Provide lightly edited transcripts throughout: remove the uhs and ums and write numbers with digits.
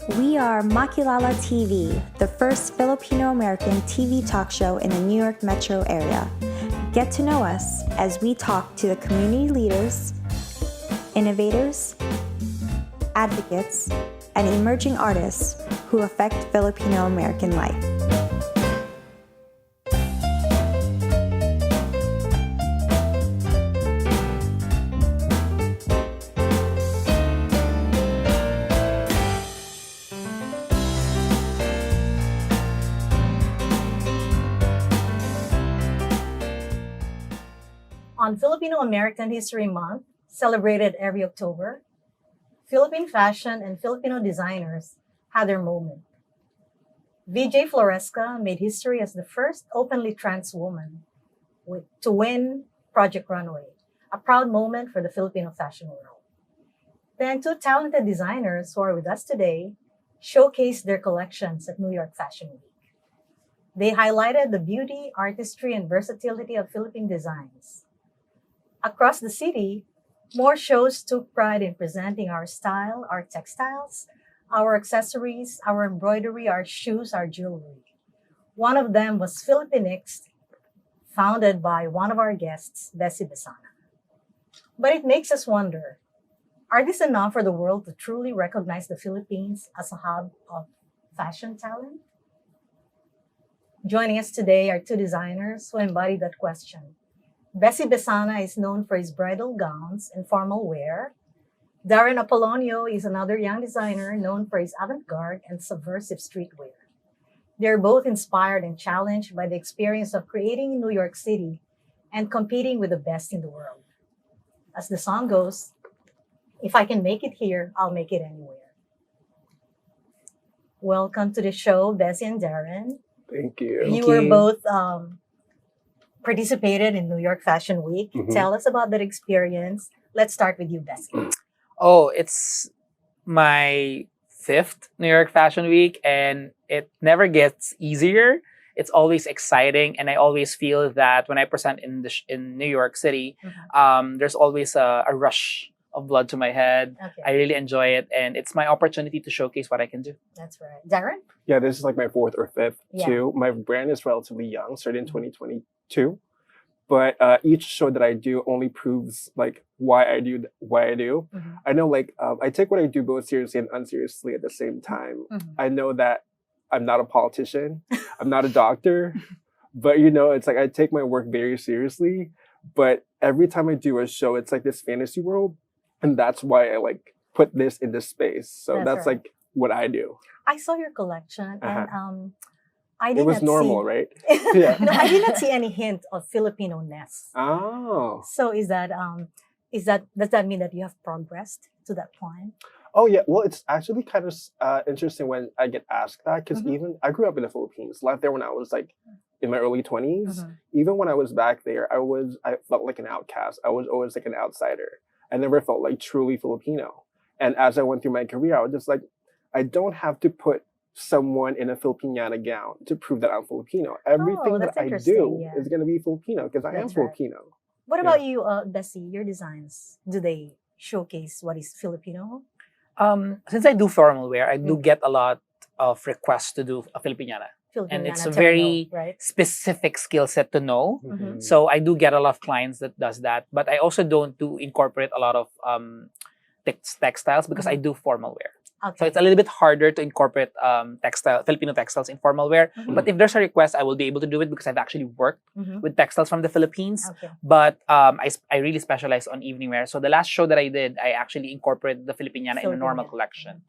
We are MakilalaTV, the first Filipino-American TV talk show in the New York metro area. Get to know us as we talk to the community leaders, innovators, advocates, and emerging artists who affect Filipino-American life. On Filipino-American History Month, celebrated every October, Philippine fashion and Filipino designers had their moment. VJ Floresca made history as the first openly trans woman to win Project Runway, a proud moment for the Filipino fashion world. Then two talented designers who are with us today showcased their collections at New York Fashion Week. They highlighted the beauty, artistry, and versatility of Philippine designs. Across the city, more shows took pride in presenting our style, our textiles, our accessories, our embroidery, our shoes, our jewelry. One of them was Filipinxt, founded by one of our guests, Bessie Besana. But it makes us wonder, are these enough for the world to truly recognize the Philippines as a hub of fashion talent? Joining us today are two designers who embody that question. Bessie Besana is known for his bridal gowns and formal wear. Darren Apolonio is another young designer known for his avant-garde and subversive streetwear. They're both inspired and challenged by the experience of creating in New York City and competing with the best in the world. As the song goes, if I can make it here, I'll make it anywhere. Welcome to the show, Bessie and Darren. Thank you. You were both participated in New York Fashion Week. Mhm. Tell us about that experience. Let's start with you, Bessie. Oh, it's my 5th New York Fashion Week, and it never gets easier. It's always exciting, and I always feel that when I present in New York City, there's always a rush of blood to my head. Okay, I really enjoy it, and it's my opportunity to showcase what I can do. that's right. Darren? Yeah, this is like my 4th or 5th Yeah. too. My brand is relatively young, started in 2022. But each show that I do only proves like why I do what I do. Mhm. I know like I take what I do both seriously and unseriously at the same time. Mhm. I know that I'm not a politician, I'm not a doctor, but you know, it's like I take my work very seriously. But every time I do a show, it's like this fantasy world, and that's why I like put this in this space. So That's that's right. like what I do. I saw your collection and I did It was not normal, see, right? Yeah. No, I did not see any hint of Filipino-ness. Oh. So does that mean that you have progressed to that point? Oh yeah, well, it's actually kind of interesting when I get asked that because Mhm. even I grew up in the Philippines, left there when I was like in my early 20s. Mhm. Even when I was back there, I felt like an outcast. I was always like an outsider. I never felt like truly Filipino. And as I went through my career, I was just like, I don't have to put someone in a Filipiniana gown to prove that I'm Filipino. Everything that's that I interesting, do yeah. is gonna be Filipino because I am That's right. Filipino. What Yeah. about you, Bessie? Your designs, do they showcase what is Filipino? Since I do formal wear, I do Mm. get a lot of requests to do a Filipiniana. Filipiniana it's a terminal, very right? specific skill set to know. Mhm. So I do get a lot of clients that does that, but I also don't do incorporate a lot of textiles because I do formal wear. Okay. So it's a little bit harder to incorporate Filipino textiles in formal wear. Mhm. But if there's a request, I will be able to do it because I've actually worked Mhm. with textiles from the Philippines. Okay. But I really specialize on evening wear. So the last show that I did, I actually incorporated the Filipiniana in a normal Filipiniana. collection.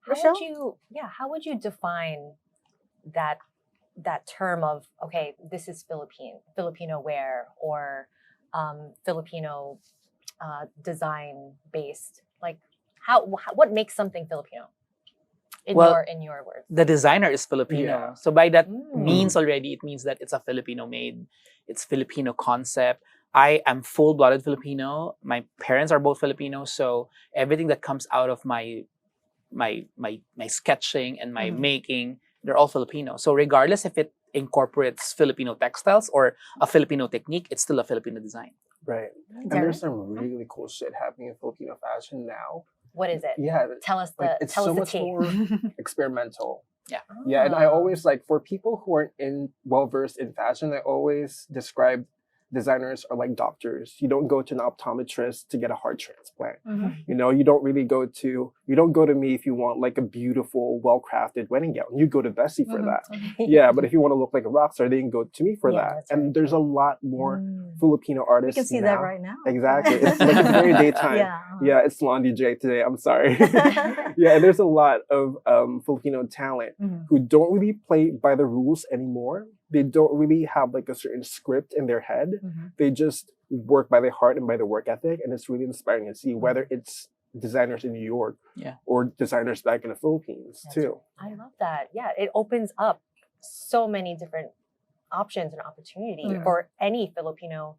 Rochelle? How would you define that term of, okay, this is Filipino wear or Filipino design based? Like what makes something Filipino in your words? The designer is Filipino. Yeah. So by that Mm. means already, it means that it's a Filipino made. It's Filipino concept. I am full-blooded Filipino. My parents are both Filipino. So everything that comes out of my sketching and my Mhm. making, they're all Filipino. So regardless if it incorporates Filipino textiles or a Filipino technique, it's still a Filipino design. Right. And Darren? there's some really cool shit happening in Filipino fashion now. What is it? Yeah, Tell us like it's tell so us the much tea. more experimental. Yeah. Yeah, and I Ah. always like, for people who aren't well versed in fashion, I always describe designers are like doctors. You don't go to an optometrist to get a heart transplant. Mhm. You know, you don't go to me if you want like a beautiful, well-crafted wedding gown. You go to Bessie for Mhm. that. Mhm. Yeah, but if you want to look like a rock star, then you can go to me for Yeah, that. that's And right. there's a lot more Mm. Filipino We artists can see now. that right now. Exactly. It's like it's very daytime. Yeah. Yeah, it's Salon DJ today. I'm sorry. Yeah, and there's a lot of Filipino talent Mhm. who don't really play by the rules anymore. They don't really have like a certain script in their head. Mhm. They just work by their heart and by their work ethic, and it's really inspiring to see, whether it's designers in New York Yeah. or designers back in the Philippines That's too. I love that. Yeah, it opens up so many different options and opportunity Mhm. for any Filipino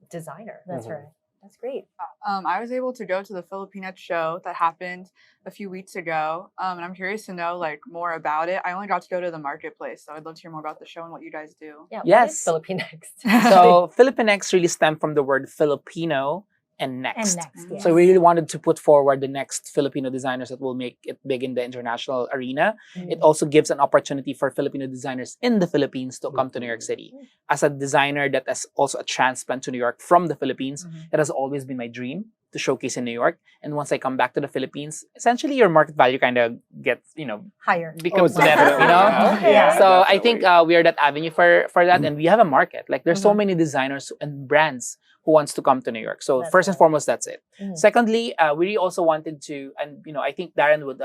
designer. That's Mhm. right. That's great. I was able to go to the Filipinxt show that happened a few weeks ago, and I'm curious to know like more about it. I only got to go to the marketplace, so I'd love to hear more about the show and what you guys do. Yeah. Yes. What is Filipinxt? So Filipinxt really stemmed from the word Filipino and next. And next, yes. So we really wanted to put forward the next Filipino designers that will make it big in the international arena. It also gives an opportunity for Filipino designers in the Philippines to come to New York City. As a designer that is also a transplant to New York from the Philippines, Mhm. it has always been my dream to showcase in New York. And once I come back to the Philippines, essentially your market value kind of gets, Higher. becomes Oh, better, definitely. Okay. Yeah, So I think definitely. we are that avenue for that, and we have a market. Like there's so Mhm. many designers and brands who wants to come to New York. So That's first and right. foremost, that's it. Mhm. Secondly, we really also wanted to, and I think Darren would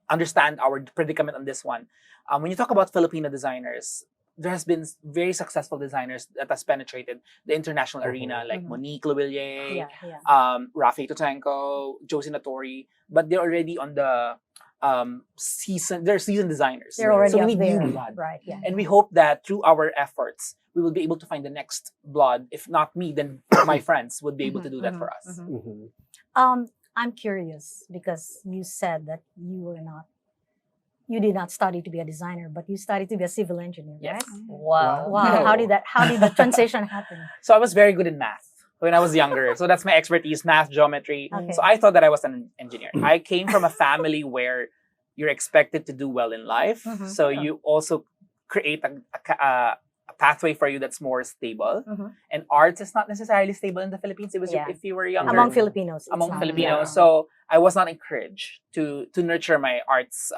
understand our predicament on this one. When you talk about Filipino designers, there has been very successful designers that has penetrated the international Mhm. arena, like Mhm. Monique Levillier, Yeah, yeah. Rafi Totenko, Josie Natori, but they're already on the they're seasoned designers. They're already so we up need there. new blood. Right, yeah. And we hope that through our efforts, we will be able to find the next blood. If not me, then my friends would be able to do that for us. Mhm. Mhm. I'm curious because you said that you did not study to be a designer, but you studied to be a civil engineer, Yes. right? Wow. Wow. How did the transition happen? So I was very good in math when I was younger. So that's my expertise, math, geometry. Okay. So I thought that I was an engineer. I came from a family where you're expected to do well in life. Mhm. So Yeah. you also create a pathway for you that's more stable. Mhm. And arts is not necessarily stable in the Philippines. It was Yeah. if you were younger. Among Filipinos. it's among not. Filipinos. Yeah. So I was not encouraged to nurture my arts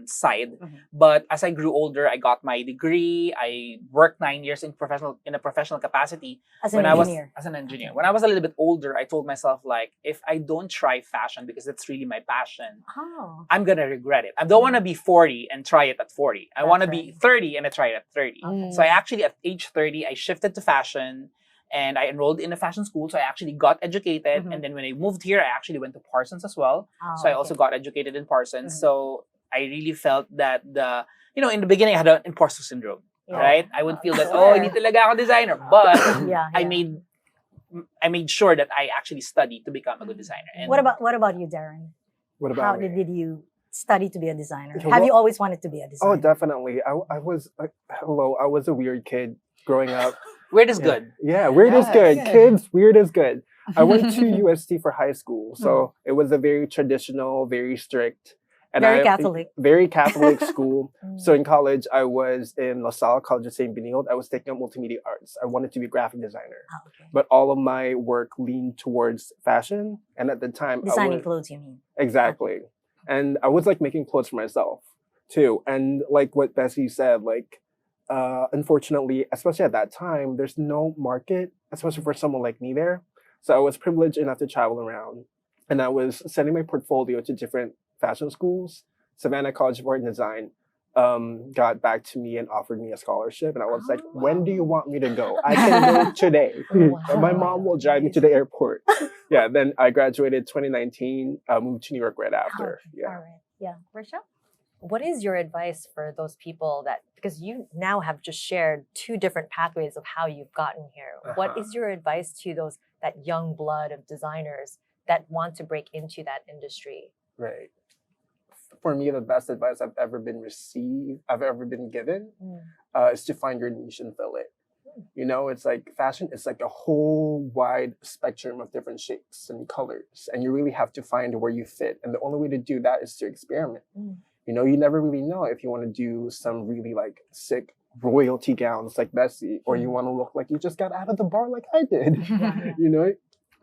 side. Mhm. But as I grew older, I got my degree. I worked 9 years in a professional capacity. As an When I was engineer. as an engineer. When I was a little bit older, I told myself like, if I don't try fashion because that's really my passion, Oh. I'm gonna regret it. I don't want to be 40 and try it at 40. I That's want to be right. 30 and I try it at 30. Mm. So I actually at age 30, I shifted to fashion. And I enrolled in a fashion school, so I actually got educated. Mhm. And then when I moved here, I actually went to Parsons as well. Oh, So I also okay. got educated in Parsons. Mhm. So I really felt that in the beginning, I had an imposter syndrome, Yeah. right? I would feel that, Sure. hindi talaga ako designer. But Yeah, I yeah. made sure that I actually studied to become a good designer. And What about you, Darren? What How about me? did you study to be a designer? Yeah, Have well- you always wanted to be a designer? Oh, definitely. I was I was a weird kid growing up. weird is Yeah. good. Yeah, weird is Yes. good. Good. Kids, weird is good. I went to UST for high school, so Mm-hmm. it was a very traditional, very strict, and Very Catholic. very Catholic school. Mm. So in college, I was in LaSalle College of St. Benilde. I was taking up multimedia arts. I wanted to be a graphic designer, Oh, okay. but all of my work leaned towards fashion. And at the time, Designing clothes, you mean? exactly, and I was like making clothes for myself too. And like what Bessie said, like unfortunately, especially at that time, there's no market, especially for someone like me there. So I was privileged enough to travel around, and I was sending my portfolio to different fashion schools. Savannah College of Art and Design got back to me and offered me a scholarship, and I was like, Oh, "When do you wow. want me to go? I can go today. Wow. And my mom will drive me to the airport." Yeah. Then I graduated 2019. Moved to New York right after. Okay. Yeah. All right. Yeah. Rachelle? What is your advice for those people that, because you now have just shared two different pathways of how you've gotten here. What Uh-huh. is your advice to that young blood of designers that want to break into that industry? Right. For me, the best advice I've ever been given, Mm. is to find your niche and fill it. You know, it's like fashion is like a whole wide spectrum of different shapes and colors, and you really have to find where you fit. And the only way to do that is to experiment. You know, you never really know if you want to do some really like sick royalty gowns like Bessie, or you want to look like you just got out of the bar like I did. You know,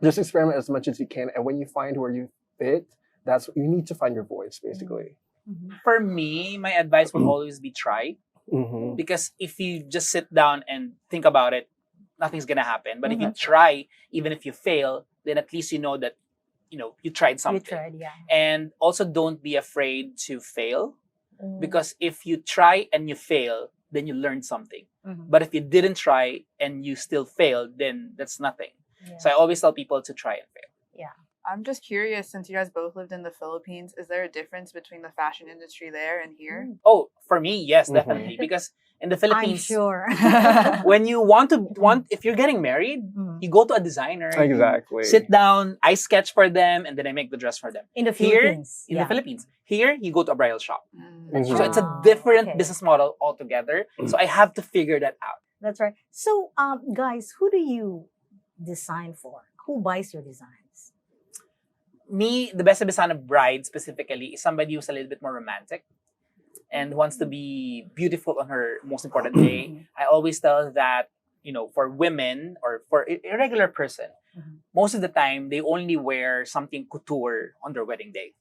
just experiment as much as you can, and when you find where you fit, that's you need to find your voice, basically. For me, my advice would always be try. Because if you just sit down and think about it, nothing's gonna happen. But if you try, even if you fail, then at least you know that you tried something. You tried, yeah. And also don't be afraid to fail, because if you try and you fail, then you learn something. But if you didn't try and you still failed, then that's nothing. So I always tell people to try and fail. Yeah. I'm just curious, since you guys both lived in the Philippines, is there a difference between the fashion industry there and here? Oh, for me, yes, definitely. Because in the Philippines, I'm sure. when you if you're getting married, you go to a designer. Exactly. You sit down, I sketch for them, and then I make the dress for them. In the Here, Philippines. in the Philippines. Here, you go to a bridal shop. Mhm. So it's a different business model altogether. So I have to figure that out. That's right. So, guys, who do you design for? Who buys your designs? Me, the Bessie Besana bride specifically, is somebody who's a little bit more romantic and wants to be beautiful on her most important day. I always tell that, for women or for a regular person, most of the time, they only wear something couture on their wedding day.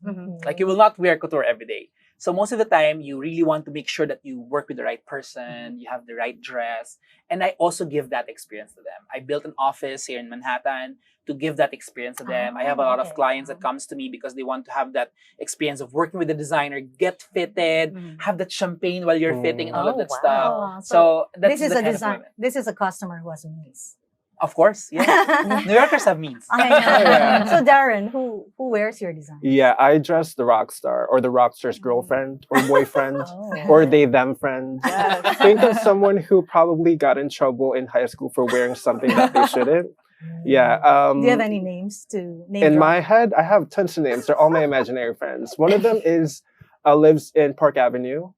Like, you will not wear couture every day. So most of the time, you really want to make sure that you work with the right person, you have the right dress. And I also give that experience to them. I built an office here in Manhattan to give that experience to them. I have a lot of clients that comes to me because they want to have that experience of working with the designer, get fitted, have that champagne while you're fitting and all of that stuff. So that's this is the a kind of design. women. This is a customer who has means. Of course, yeah. New Yorkers have means. I know. Yeah. So Darren, who wears your design? Yeah, I dress the rock star or the rock star's girlfriend or boyfriend or they them friend. Think of someone who probably got in trouble in high school for wearing something that they shouldn't. Yeah. Do you have any names to name? In drop? my head, I have tons of names. They're all my imaginary friends. One of them is lives in Park Avenue,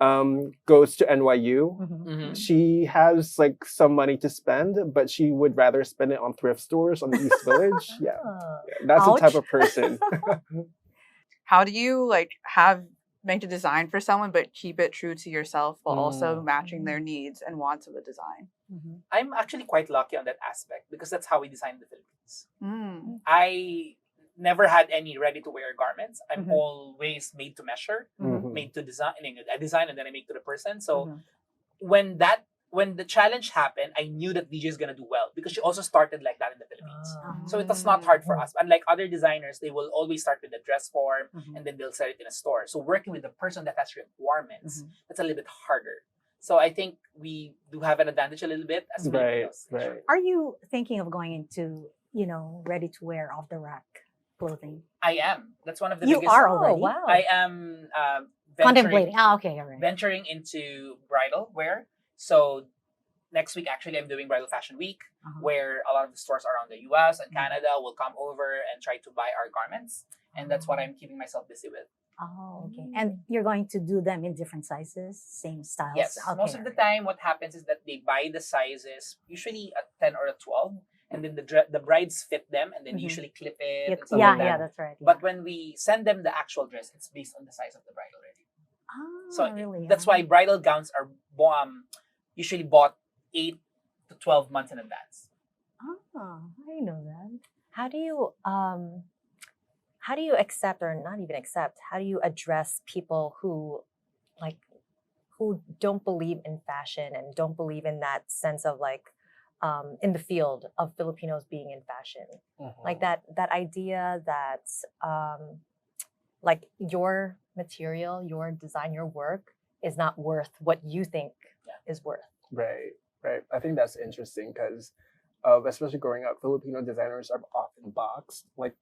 goes to NYU. She has like some money to spend, but she would rather spend it on thrift stores on the East Village. Yeah, that's the type of person. How do you make a design for someone but keep it true to yourself while also matching their needs and wants of the design? I'm actually quite lucky on that aspect because that's how we design in the Philippines. I never had any ready-to-wear garments. I'm always made to measure, made to design. I design and then I make to the person. So when the challenge happened, I knew that DJ is gonna do well because she also started like that in the Philippines. So it was not hard for us. Unlike other designers, they will always start with the dress form and then they'll sell it in a store. So working with the person that has requirements, that's a little bit harder. So I think we do have an advantage a little bit as Filipinos. Right. Are you thinking of going into ready to wear off the rack clothing? I am. That's one of the You biggest. are already. wow. I am Contemplating. Okay, all right. venturing into bridal wear. So next week, actually, I'm doing Bridal Fashion Week, where a lot of the stores around the US and Canada will come over and try to buy our garments. And that's what I'm keeping myself busy with. Oh, okay. And you're going to do them in different sizes, same styles? Yes. Okay. Most of the time, what happens is that they buy the sizes, usually a 10 or a 12, and then the brides fit them, and then usually clip it. And stuff like that. Yeah, that's right. But when we send them the actual dress, it's based on the size of the bride already. So really? that's why bridal gowns are usually bought 8 to 12 months in advance. Oh, I know that. How do you accept, or not even accept, how do you address people who don't believe in fashion and don't believe in that sense of in the field of Filipinos being in fashion? Like that idea that your material, your design, your work is not worth what you think is worth. Right. I think that's interesting because, especially growing up, Filipino designers are often boxed. Like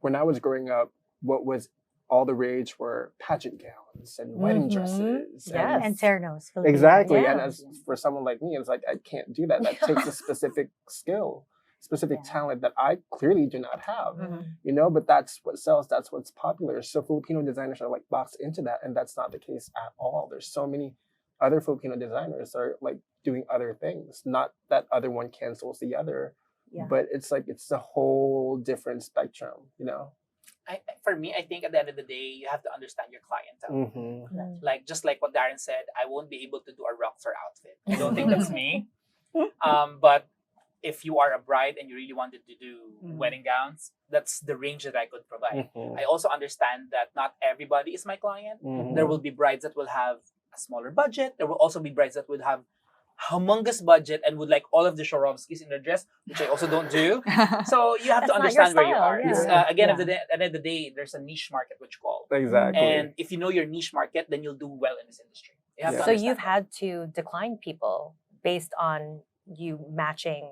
when I was growing up, what was all the rage were pageant gowns and wedding dresses. And ternos. Filipino. Exactly. Yeah. And as for someone like me, it's like, I can't do that. That takes a specific skill, specific talent that I clearly do not have, but that's what sells. That's what's popular. So Filipino designers are boxed into that. And that's not the case at all. There's so many other Filipino designers are doing other things. Not that other one cancels the other, Yeah. but it's like it's a whole different spectrum, you know. For me, I think at the end of the day, you have to understand your clientele. Mm-hmm. Like just like what Darren said, I won't be able to do a rockstar outfit. I don't think that's me. But if you are a bride and you really wanted to do wedding gowns, that's the range that I could provide. Mm-hmm. I also understand that not everybody is my client. Mm-hmm. There will be brides that will have a smaller budget. There will also be brides that would have humongous budget and would like all of the Swarovskis in their dress, which I also don't do. So you have to That's not your understand where you style, are. yeah. It's, Yeah. at the end of the day, there's a niche market which you call. Exactly. And if you know your niche market, then you'll do well in this industry. You have Yeah. to So understand you've that. had to decline people based on you matching.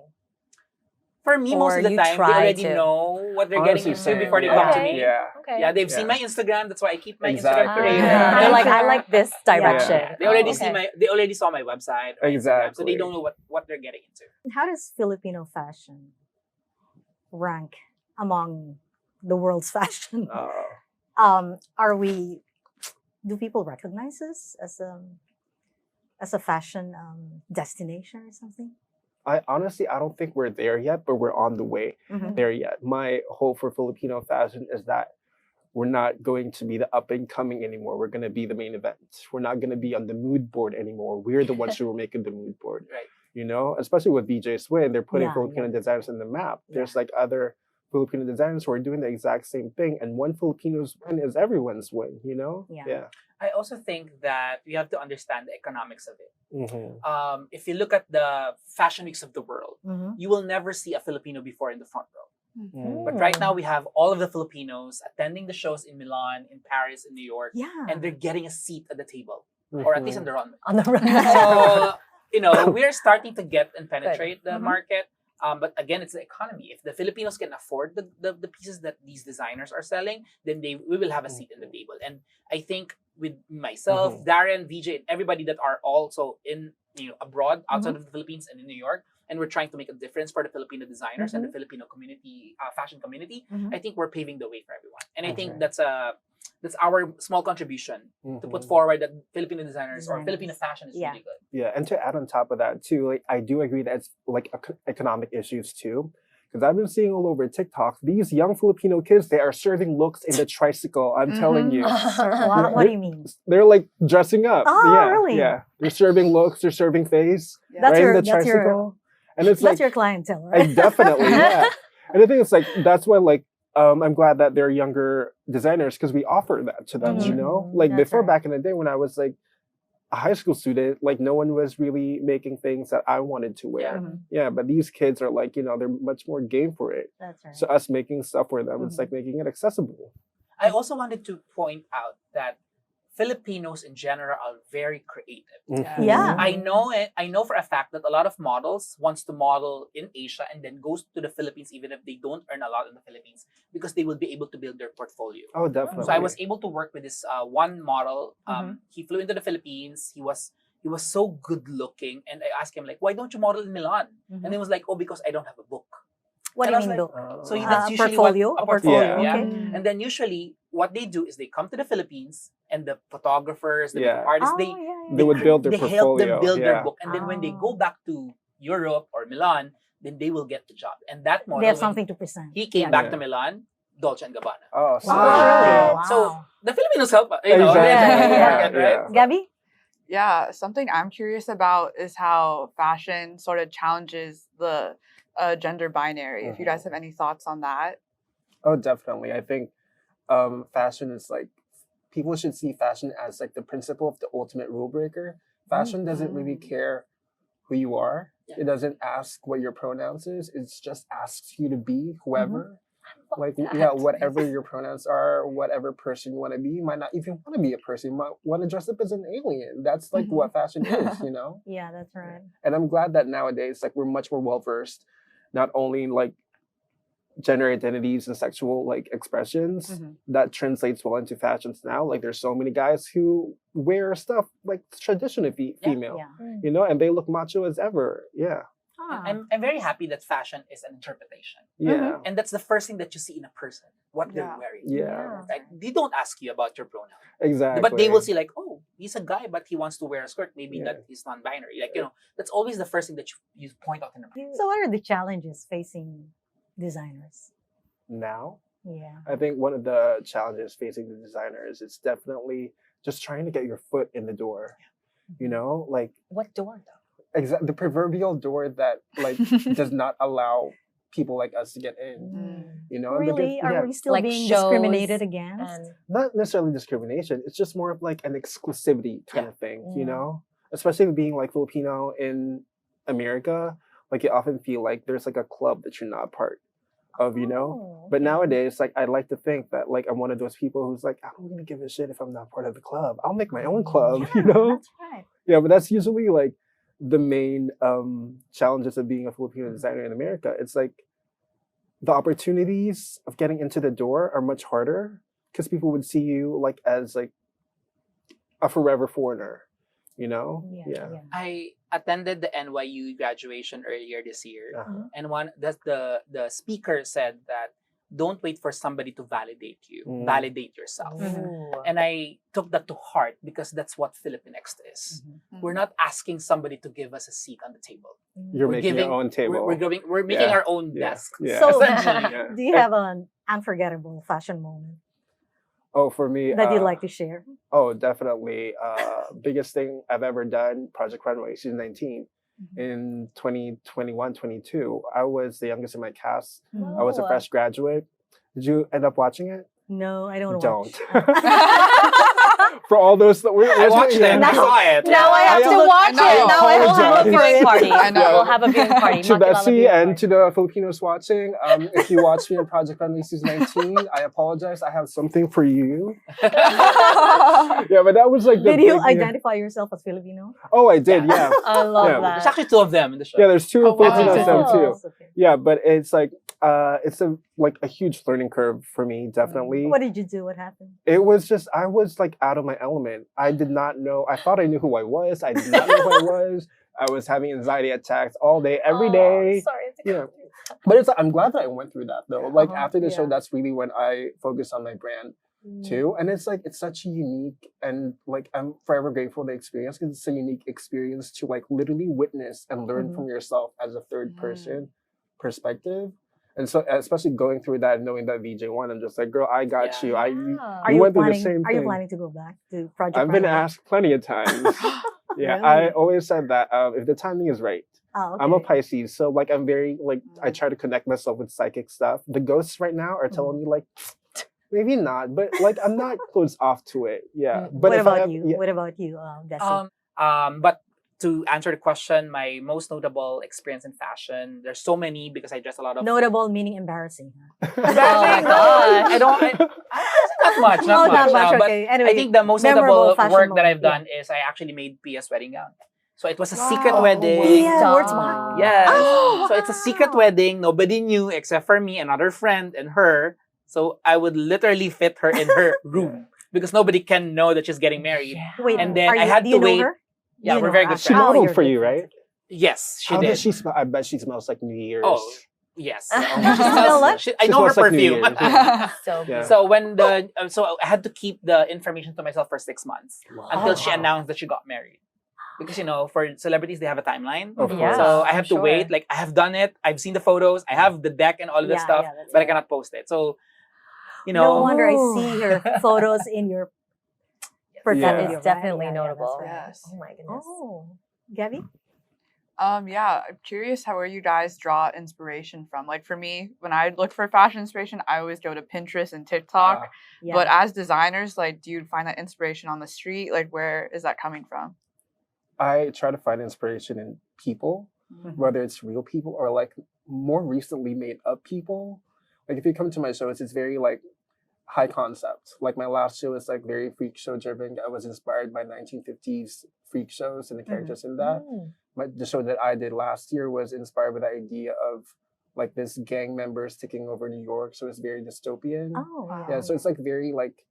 For me, most or of the you time, they try already to- know what they're Honestly, getting into before they same. come to Okay. me. Yeah. Okay. Yeah, they've Yeah. seen my Instagram. That's why I keep my Exactly. Instagram curated. Yeah. They're like, I like this direction. Yeah. They already Oh, see okay. they already saw my website. Or Instagram, so they Exactly. don't know what they're getting into. How does Filipino fashion rank among the world's fashion? Are we? Do people recognize us as a fashion destination or something? I don't think we're there yet, but we're on the way Mhm. there yet. My hope for Filipino fashion is that we're not going to be the up and coming anymore. We're going to be the main event. We're not going to be on the mood board anymore. We're the ones who are making the mood board. Right. You know, especially with VJ Swin, they're putting Yeah, Filipino yeah. designers in the map. There's Yeah. like other Filipino designers who are doing the exact same thing, and one Filipino's win is everyone's win. You know? Yeah. I also think that we have to understand the economics of it. Mm-hmm. If you look at the fashion weeks of the world, Mhm. you will never see a Filipino before in the front row. Mm. But right now, we have all of the Filipinos attending the shows in Milan, in Paris, in New York, Yeah. and they're getting a seat at the table, or at least on the runway. On the run. So, we're starting to get and penetrate the Mhm. market. But again, it's the economy. If the Filipinos can afford the pieces that these designers are selling, then we will have a seat at the table. And I think with myself, Darren, VJ, and everybody that are also in abroad, outside of the Philippines and in New York, and we're trying to make a difference for the Filipino designers and the Filipino community, fashion community, Mhm. I think we're paving the way for everyone. And I think Okay. that's our small contribution to put forward that Filipino designers or Filipino fashion is Yeah. really good. Yeah, and to add on top of that too, like I do agree that it's like economic issues too, because I've been seeing all over TikTok these young Filipino kids, they are serving looks in the tricycle. I'm telling you, What do you mean? they're like dressing up. Oh, yeah, really? Yeah, they're serving looks, they're serving face Yeah. That's right your- in the that's your- tricycle, and it's That's like your clientele, right? definitely yeah. And I think it's like that's why like. I'm glad that they're younger designers because we offer that to them, you know? Like That's before, right. back in the day when I was like a high school student, like no one was really making things that I wanted to wear. Yeah, but these kids are like, they're much more game for it. That's right. So us making stuff for them, it's like making it accessible. I also wanted to point out that Filipinos in general are very creative. Yeah. I know for a fact that a lot of models wants to model in Asia and then goes to the Philippines even if they don't earn a lot in the Philippines because they will be able to build their portfolio. Oh, definitely. So I was able to work with this one model. He flew into the Philippines. He was so good looking, and I asked him like, "Why don't you model in Milan?" And he was like, "Oh, because I don't have a book." What do And you I mean, was book? Oh. So that's usually portfolio? a A portfolio. portfolio, Yeah. okay. And then usually what they do is they come to the Philippines and the photographers, the Yeah. makeup artists, Oh, they yeah, yeah. They would build their they help them portfolio, build their yeah. book, and then when they go Oh. back to Europe or Milan, then they will get the job. And that model, They have when something to present. he came Yeah. back to Yeah. Milan, Dolce and Gabbana. Oh, so Wow. yeah. Wow. So the Filipinos help, they Exactly. help the Yeah. market, right? Yeah. Gabby? Yeah, something I'm curious about is how fashion sort of challenges the gender binary. If you guys have any thoughts on that. Oh, definitely. I think fashion is like people should see fashion as like the principle of the ultimate rule breaker. Fashion doesn't really care who you are. Yeah. It doesn't ask what your pronouns is. It just asks you to be whoever. Like yeah, whatever your pronouns are, whatever person you want to be. You might not even want to be a person. You might want to dress up as an alien. That's like what fashion is, you know? Yeah, that's right. And I'm glad that nowadays, like we're much more well versed, not only in like gender identities and sexual like expressions that translates well into fashions now. Like there's so many guys who wear stuff like traditionally female, Yeah. you know, and they look macho as ever. Yeah, I'm very happy that fashion is an interpretation. yeah, And that's the first thing that you see in a person, what they're Yeah. wearing. yeah, Right? They don't ask you about your pronoun. exactly. But they will see like, oh, he's a guy, but he wants to wear a skirt. Maybe Yeah. that he's non-binary. Like, that's always the first thing that you point out in the mind. So what are the challenges facing designers? Now, Yeah. I think one of the challenges facing the designers is definitely just trying to get your foot in the door. You know, like What door though? the proverbial door that like does not allow people like us to get in. You know, Really? Because, Are we still Like being shows discriminated against? And not necessarily discrimination. It's just more of like an exclusivity kind Yeah. of thing, Mm. you know? Especially being like Filipino in America, like you often feel like there's like a club that you're not part of, you know? Oh, But okay. nowadays, like I like to think that like I'm one of those people who's like, I'm gonna give a shit if I'm not part of the club. I'll make my own club, you know? That's right. Yeah, but that's usually like the main challenges of being a Filipino designer in America. It's like the opportunities of getting into the door are much harder because people would see you like as like a forever foreigner, you know? Yeah. I attended the NYU graduation earlier this year, Uh-huh. and the speaker said that don't wait for somebody to validate you. Mm. Validate yourself. Ooh. And I took that to heart because that's what Filipinxt is. Mm-hmm. We're not asking somebody to give us a seat on the table. You're We're making giving- your own table. We're making Yeah. our own Yeah. desk. Yeah. So, Essentially. Yeah. do you have an unforgettable fashion moment Oh, for me, that you'd like to share? Oh, definitely. Biggest thing I've ever done, Project Runway, season 19. In 2021, 22, I was the youngest in my cast. I was a Oh. fresh graduate. Did you end up watching it? No, I don't Don't. watch. For all those that I watched it. I Now- saw it. Now I have I to watch know. it. Now I will have a Apologize. viewing party. I know. We'll have a viewing party. To Makilala Bessie viewing and party. to the Filipinos watching, if you watch me in Project Runway season 19, I apologize. I have something for you. Yeah, but that was like the Did you big- identify yourself as Filipino? Oh, I did, yeah. I love Yeah. There's that. actually two of them in the show. Yeah, there's two Oh, wow. Filipinos them too. Okay. Yeah, but it's like it's a huge learning curve for me, definitely. What did you do? What happened? It was just I was like out of my element. I did not know. I thought I knew who I was. I did not know who I was. I was having anxiety attacks all day, every day. Sorry. Yeah. But it's I'm glad that I went through that though. Like after the show, Yeah. that's really when I focused on my brand too. And it's like it's such a unique and like I'm forever grateful for the experience because it's a unique experience to like literally witness and learn from yourself as a third person perspective. And so especially going through that and knowing that VJ won, I'm just like, girl, I got Yeah. you. Are We you went through the planning? same Are you thing. planning to go back to Project? I've been Runway? asked plenty of times. Yeah, Really? I always said that if the timing is right. Oh, okay. I'm a Pisces, so like I'm very like I try to connect myself with psychic stuff. The ghosts right now are telling me like maybe not, but like I'm not closed off to it. Yeah, but What if I about have- you? yeah, What about you, Bessie? But to answer the question, my most notable experience in fashion, there's so many because I dress a lot of Notable meaning embarrassing. Huh? Oh my gosh. I don't. Not much. Oh, Not not much. much. But Okay. Anyway, I think the most memorable notable fashion work that moment, I've done is I actually made Pia's wedding gown. So it was a secret Wow. wedding. Yeah, words Stop. behind. Yes. Oh, So it's a secret wow. wedding. Nobody knew except for me, another friend, and her. So I would literally fit her in her room because nobody can know that she's getting married. Wait, And then are I you, had do you to know wait. her? Yeah, You we're know very her. good She friends. Oh, modeled you're for good you, friends. right? Yes, she How did. does she smell? I bet she smells like New Year's. Oh, yes. She smell what? I She know her smells like New perfume. Year's. So Yeah. So when so I had to keep the information to myself for 6 months until she Wow. announced that she got married. Because for celebrities they have a timeline. Of Yeah. course. So I I'm have to sure. wait. Like I have done it. I've seen the photos. I have the deck and all of that Yeah, stuff, yeah, that's but I right. cannot post it. So, No wonder I Oh. see her photos in your portfolio. Yeah. It's definitely that's notable. right. Yes. Oh my goodness. Oh, Gabby? Yeah, I'm curious where you guys draw inspiration from. Like for me, when I look for fashion inspiration, I always go to Pinterest and TikTok. Yeah. But as designers, like, do you find that inspiration on the street? Like, where is that coming from? I try to find inspiration in people, whether it's real people or like more recently made up people. Like if you come to my shows, it's very like high concept. Like my last show is like very freak show driven. I was inspired by 1950s freak shows and the characters in that. The show that I did last year was inspired by the idea of like this gang members taking over New York. So it's very dystopian. Oh, Wow. Yeah, so it's like very like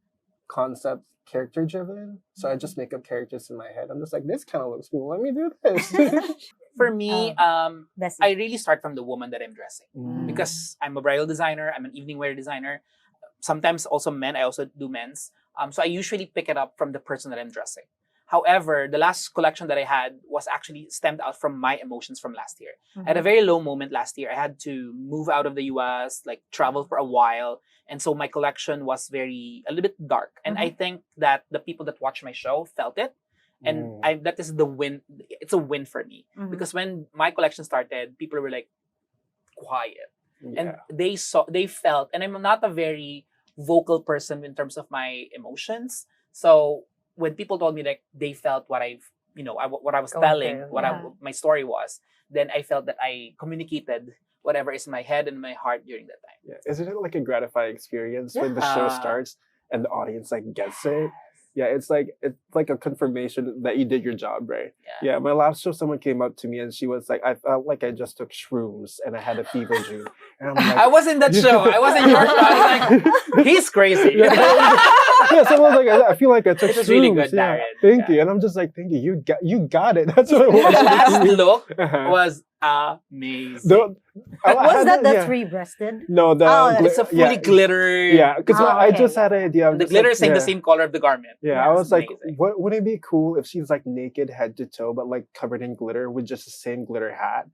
concept character driven. So I just make up characters in my head. I'm just like, this kind of looks cool. Let me do this. for me, Bessie. I really start from the woman that I'm dressing Mm. because I'm a bridal designer. I'm an evening wear designer. Sometimes also men. I also do men's. So I usually pick it up from the person that I'm dressing. However, the last collection that I had was actually stemmed out from my emotions from last year. I had a Mhm. very low moment last year. I had to move out of the US, like travel for a while. And so my collection was a little bit dark. And I think that the people that watch my show felt it. And that is the win. It's a win for me. Mhm. Because when my collection started, people were like quiet. And Yeah. they felt, and I'm not a very vocal person in terms of my emotions. So when people told me like they felt what what I was Going telling, through, yeah. my story was, then I felt that I communicated whatever is in my head and my heart during that time. Yeah. Isn't it like a gratifying experience when the show Yeah. starts and the audience like gets it? Yeah, it's like a confirmation that you did your job, right? Yeah, my last show, someone came up to me and she was like, I felt like I just took shrooms and I had a fever dream. And I'm like, I was in that show. I was in your show. I was like, he's crazy. Yeah, someone was like, I feel like I took It was shrooms. really good, yeah. Darren. Thank Yeah. you. And I'm just like, thank you. You got it. That's what it The was. last look Uh-huh. was amazing. I Was had that the yeah. three-breasted? No, the Oh, It's a fully glitter. Yeah, because Oh, I okay. just had an idea. I'm The just glitter like, is in the same color of the garment. Yeah, Yeah, I it's was like, amazing. wouldn't it be cool if she's like naked head to toe, but like covered in glitter with just the same glitter hat?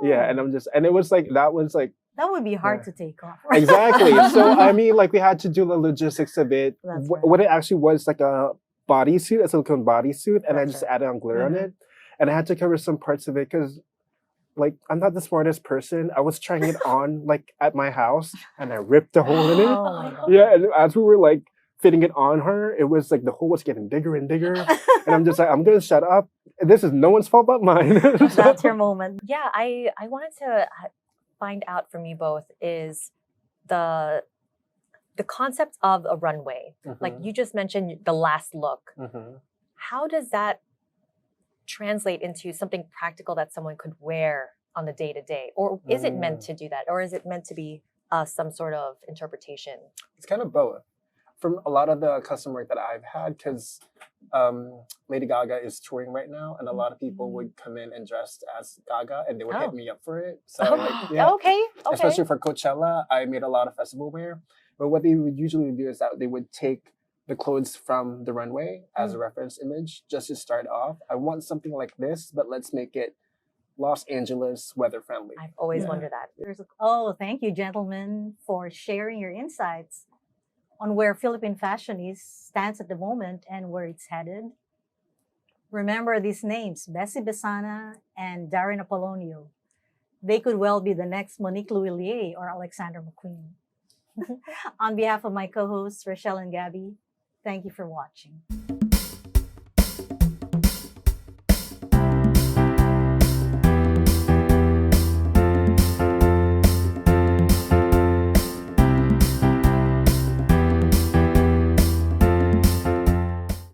Yeah, and it was like that was like That would be hard Yeah. to take off. exactly. So I mean, like we had to do the logistics of it. That's What it actually was like a bodysuit, a silicone bodysuit, and I That's just right. added on glitter on Mhm. it, and I had to cover some parts of it because. Like I'm not the smartest person. I was trying it on like at my house, and I ripped a hole in it. Oh my God. Yeah, and as we were like fitting it on her, it was like the hole was getting bigger and bigger, and I'm just like, I'm gonna shut up. This is no one's fault but mine. That's your moment. Yeah, I wanted to find out from you both is the concept of a runway. Like you just mentioned the last look. Mhm. How does that translate into something practical that someone could wear on the day to day? Or is it meant to do that? Or is it meant to be some sort of interpretation? It's kind of both. From a lot of the custom work that I've had, because Lady Gaga is touring right now, and a lot of people would come in and dressed as Gaga, and they would Oh. hit me up for it. So like, yeah, Okay. especially for Coachella, I made a lot of festival wear. But what they would usually do is that they would take the clothes from the runway as a reference image just to start off. I want something like this, but let's make it Los Angeles weather friendly. I've always Yeah. wondered that. Oh, thank you, gentlemen, for sharing your insights on where Philippine fashion stands at the moment and where it's headed. Remember these names, Bessie Besana and Darren Apolonio. They could well be the next Monique Louillier or Alexander McQueen. On behalf of my co-hosts, Rachelle and Gabby, thank you for watching.